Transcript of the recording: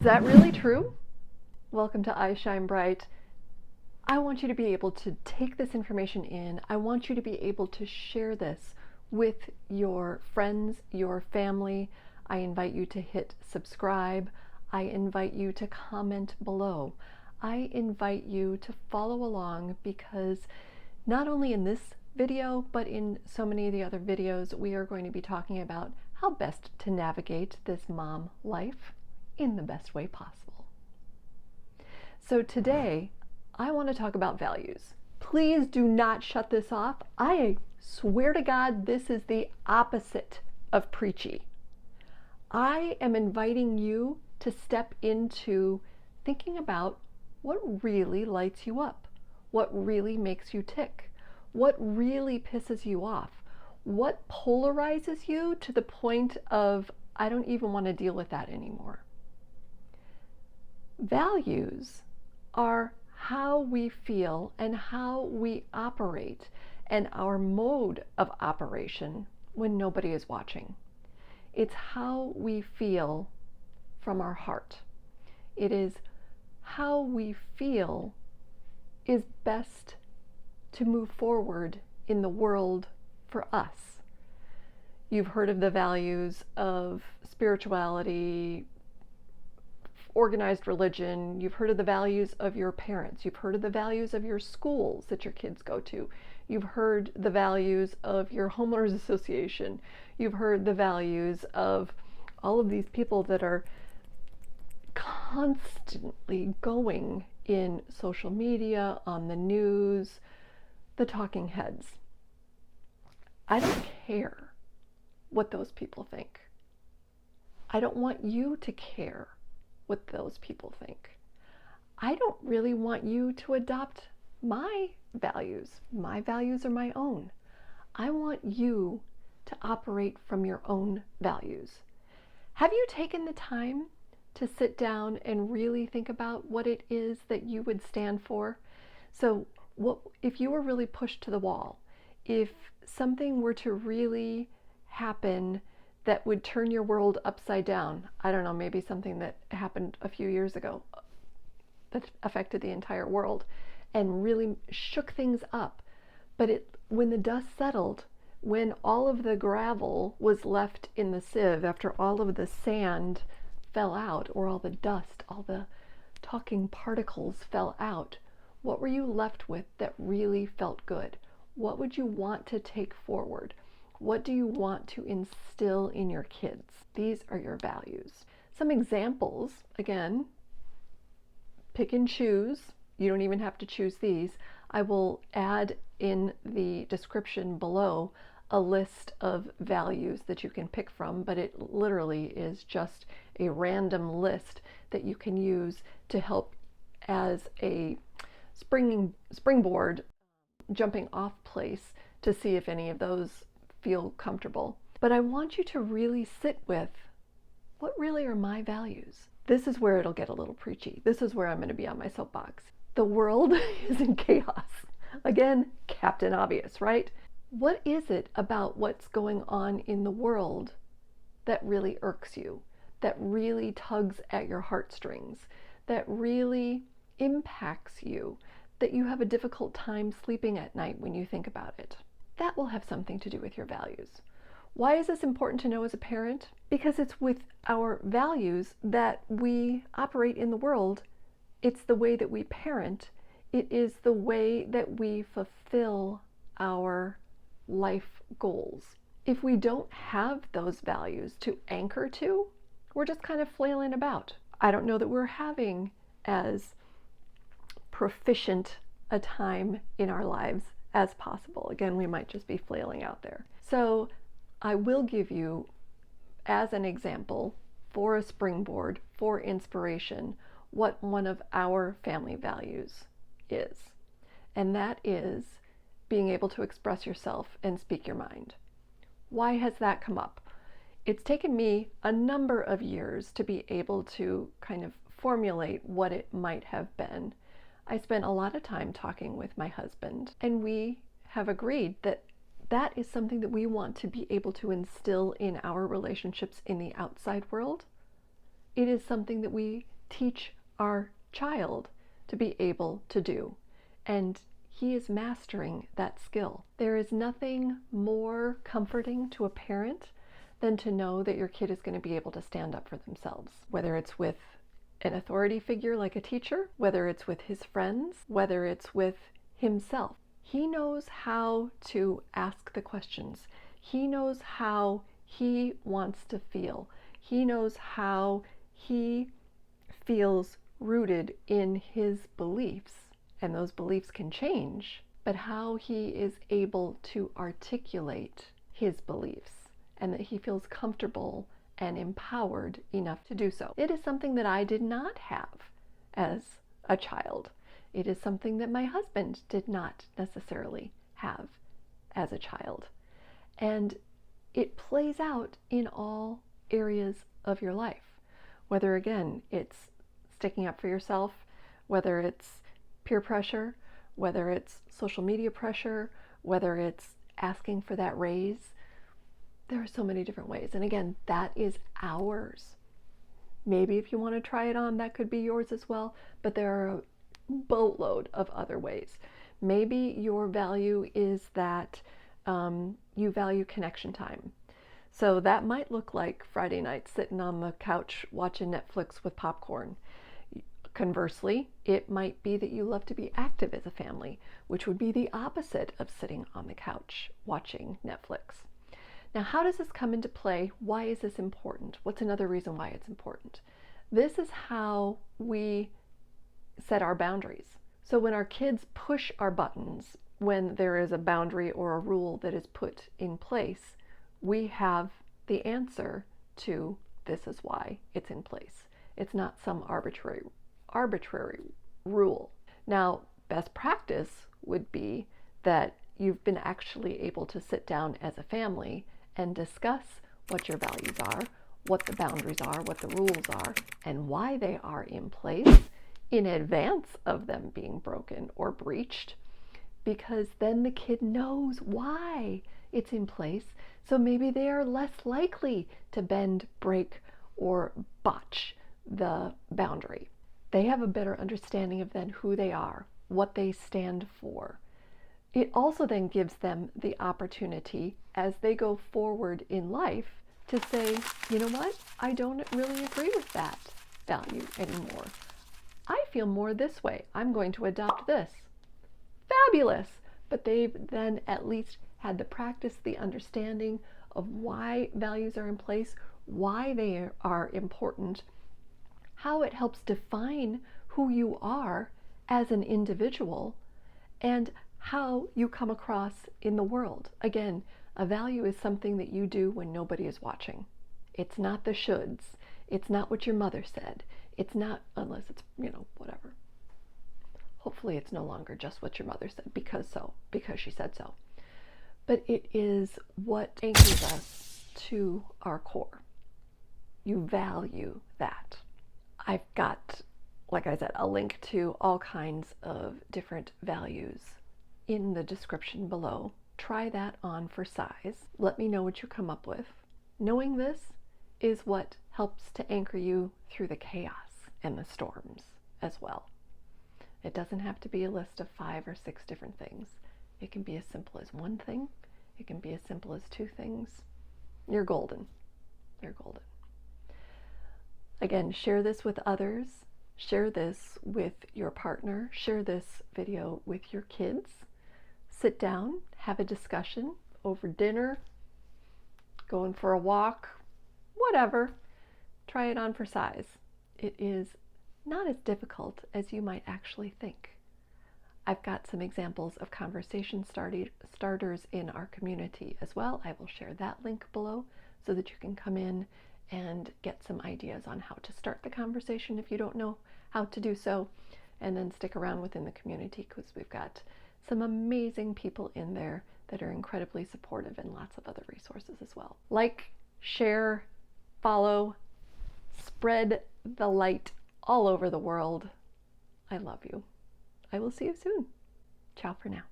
Is that really true? Welcome to I Shine Bright. I want you to be able to take this information in. I want you to be able to share this with your friends, your family. I invite you to hit subscribe. I invite you to comment below. I invite you to follow along because not only in this video, but in so many of the other videos, we are going to be talking about how best to navigate this mom life in the best way possible. So today, I want to talk about values. Please do not shut this off. I swear to God, this is the opposite of preachy. I am inviting you to step into thinking about what really lights you up, what really makes you tick, what really pisses you off, what polarizes you to the point of, I don't even want to deal with that anymore. Values are how we feel and how we operate and our mode of operation when nobody is watching. It's how we feel from our heart. It is how we feel is best to move forward in the world for us. You've heard of the values of spirituality, organized religion, you've heard of the values of your parents, you've heard of the values of your schools that your kids go to, you've heard the values of your homeowners association, you've heard the values of all of these people that are constantly going in social media, on the news, the talking heads. I don't care what those people think. I don't want you to care what those people think. I don't really want you to adopt my values. My values are my own. I want you to operate from your own values. Have you taken the time to sit down and really think about what it is that you would stand for? So if you were really pushed to the wall, if something were to really happen that would turn your world upside down. I don't know, maybe something that happened a few years ago that affected the entire world and really shook things up. But when the dust settled, when all of the gravel was left in the sieve after all of the sand fell out, or all the dust, all the talking particles fell out, what were you left with that really felt good? What would you want to take forward? What do you want to instill in your kids? These are your values. Some examples, again, pick and choose. You don't even have to choose these. I will add in the description below a list of values that you can pick from, but it literally is just a random list that you can use to help as a springboard jumping off place to see if any of those feel comfortable. But I want you to really sit with, what really are my values? This is where it'll get a little preachy. This is where I'm going to be on my soapbox. The world is in chaos. Again, Captain Obvious, right? What is it about what's going on in the world that really irks you, that really tugs at your heartstrings, that really impacts you, that you have a difficult time sleeping at night when you think about it? That will have something to do with your values. Why is this important to know as a parent? Because it's with our values that we operate in the world. It's the way that we parent. It is the way that we fulfill our life goals. If we don't have those values to anchor to, we're just kind of flailing about. I don't know that we're having as proficient a time in our lives as possible. Again, we might just be flailing out there. So I will give you, as an example, for a springboard, for inspiration, what one of our family values is. And that is being able to express yourself and speak your mind. Why has that come up? It's taken me a number of years to be able to kind of formulate what it might have been. I spent a lot of time talking with my husband, and we have agreed that that is something that we want to be able to instill in our relationships in the outside world. It is something that we teach our child to be able to do. And he is mastering that skill. There is nothing more comforting to a parent than to know that your kid is going to be able to stand up for themselves, whether it's with an authority figure like a teacher, whether it's with his friends, whether it's with himself. He knows how to ask the questions. He knows how he wants to feel. He knows how he feels rooted in his beliefs, and those beliefs can change, but how he is able to articulate his beliefs and that he feels comfortable and empowered enough to do so. It is something that I did not have as a child. It is something that my husband did not necessarily have as a child. And it plays out in all areas of your life. Whether, again, it's sticking up for yourself, whether it's peer pressure, whether it's social media pressure, whether it's asking for that raise. There are so many different ways. And again, that is ours. Maybe if you want to try it on, that could be yours as well, but there are a boatload of other ways. Maybe your value is that you value connection time. So that might look like Friday night sitting on the couch watching Netflix with popcorn. Conversely, it might be that you love to be active as a family, which would be the opposite of sitting on the couch watching Netflix. Now, how does this come into play? Why is this important? What's another reason why it's important? This is how we set our boundaries. So when our kids push our buttons, when there is a boundary or a rule that is put in place, we have the answer to this is why it's in place. It's not some arbitrary rule. Now, best practice would be that you've been actually able to sit down as a family and discuss what your values are, what the boundaries are, what the rules are, and why they are in place in advance of them being broken or breached, because then the kid knows why it's in place, so maybe they are less likely to bend, break, or botch the boundary. They have a better understanding of then who they are, what they stand for. It also then gives them the opportunity as they go forward in life to say, you know what, I don't really agree with that value anymore. I feel more this way. I'm going to adopt this. Fabulous! But they've then at least had the practice, the understanding of why values are in place, why they are important, how it helps define who you are as an individual, and how you come across in the world. Again, a value is something that you do when nobody is watching. It's not the shoulds. It's not what your mother said. It's not, unless it's, whatever. Hopefully it's no longer just what your mother said because she said so. But it is what anchors us to our core. You value that. I've got, like I said, a link to all kinds of different values in the description below. Try that on for size. Let me know what you come up with. Knowing this is what helps to anchor you through the chaos and the storms as well. It doesn't have to be a list of 5 or 6 different things. It can be as simple as one thing. It can be as simple as 2 things. You're golden. You're golden. Again, share this with others. Share this with your partner. Share this video with your kids. Sit down, have a discussion over dinner, going for a walk, whatever. Try it on for size. It is not as difficult as you might actually think. I've got some examples of conversation starters in our community as well. I will share that link below so that you can come in and get some ideas on how to start the conversation if you don't know how to do so, and then stick around within the community because we've got some amazing people in there that are incredibly supportive and lots of other resources as well. Like, share, follow, spread the light all over the world. I love you. I will see you soon. Ciao for now.